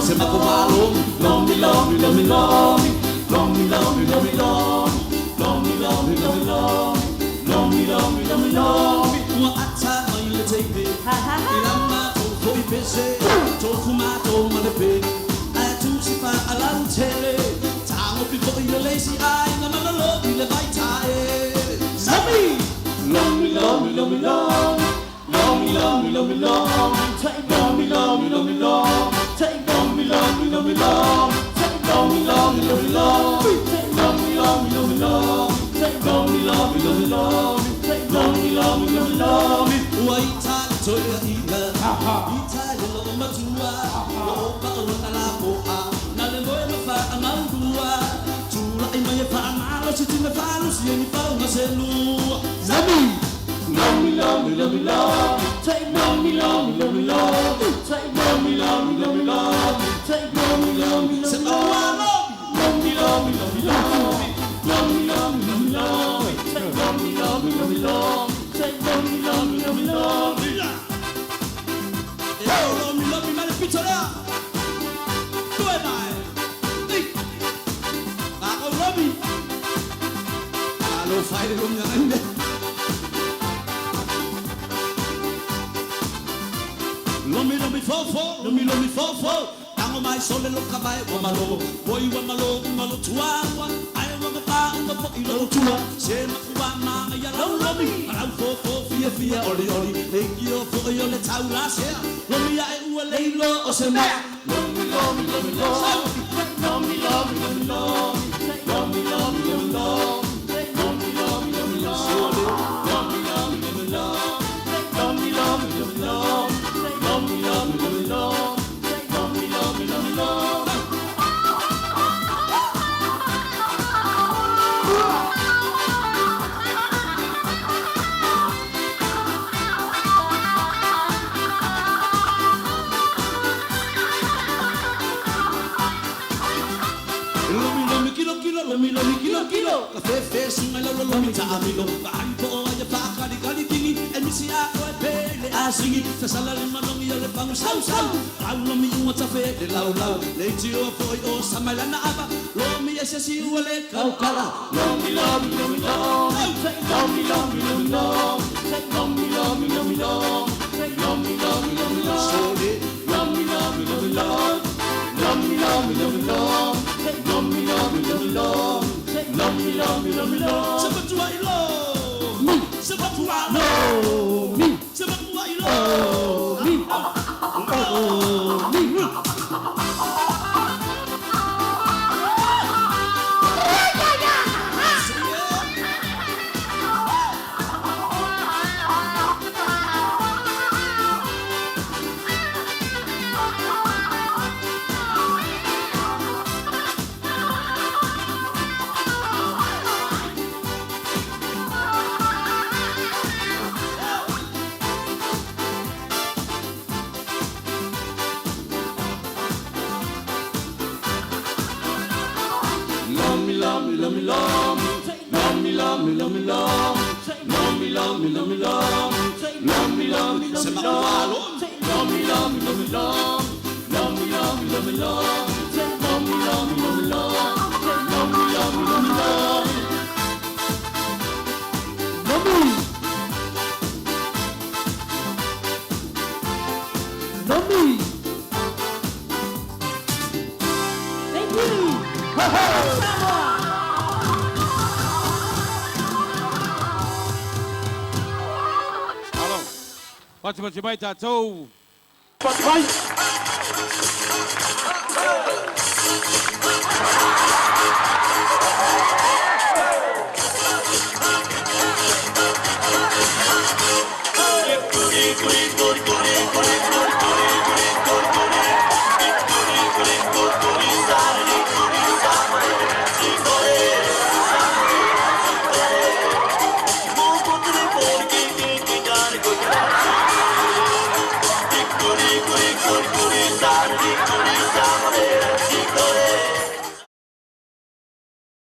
Se ma kuma love me, love me, love me, love me, love me, love me, love me, love me, love me, love me, love me, love me, love me, love me, love me, love me. Wa ata mai le teipe, ilama to koi pese, to kuma to malepe, atu sipa alan tele, tango pi koi le lazy eye, na na love le vai tae. Sami, love me, love me, love me, love me. Love me, love me, love me, love me. Take love me, love me, love me, love me. Take love me, love me, love me, love me. Take love me, love me, love me, love me. Take love me, love me, love me, love me. Take love me, love me, love me, love me. Take love me, love me, love me, love me. Why Italy to ya ina? Italy lo matua. Lo pa lo na la boa. Na le boy ma fa amandua. Tula ai mai fa amalo si ti me fa lo si ni fa una selu. Zabi. Love me, love me, love me, love me. Take love me, love me, love me, love me. Take love me, love me, love me, love me. Take love me, love me, love me, love me. Love me, love me, love me, love me. Love me, love me, love me, love me. Take love me, love me, love me, love me. Take love me, love me, love me, love me. Love me, love me, ma le pitolea. Dove vai? Di. Ma con Roby. Lo fai di lumina. Love me, fofo, love me, fofo. Tango mai sole lo cabai, wamalo. Boy, wamalo, malo tuangwa. I want the bar and the pop, you know, tua. Say, Mama, ya love me. I fofo, fia, oli, oli. Thank you for your let's out last year. Love me, I will lay low or some man. Love me, love me, love me, love me. Love me, love me, love me, love me. Love me, love me, love me, love me. Love me, love me, love me, love me. Love me, love me, love me, love me. Love me, love me, love me, love me. Love me, love me, love me, love me. Love me, love me, love me, love me. Kilo. Cafe, sing a little lomita amigo. Banco, I pack a cali thingy, and Missy Aqua Pele, I sing it. The salary malongi, the bangs house. I will me what's a fair, the loud. Late you for your Samalana Abba. Love me as I see you will let go. Love me, love me, love me, love me. Love me, love me, love me, love me. Love me, love me, love me, love me. Love me, love me, love me, love me. Love me, love me, love me, love me. Love me, love me, love me, love me. Love me, love me, love me, love me. Love me, love me, love me, love me. C'est pas toi, il love me. C'est pas toi, love me. C'est pas toi, il love me. Love me. What's your tattoo?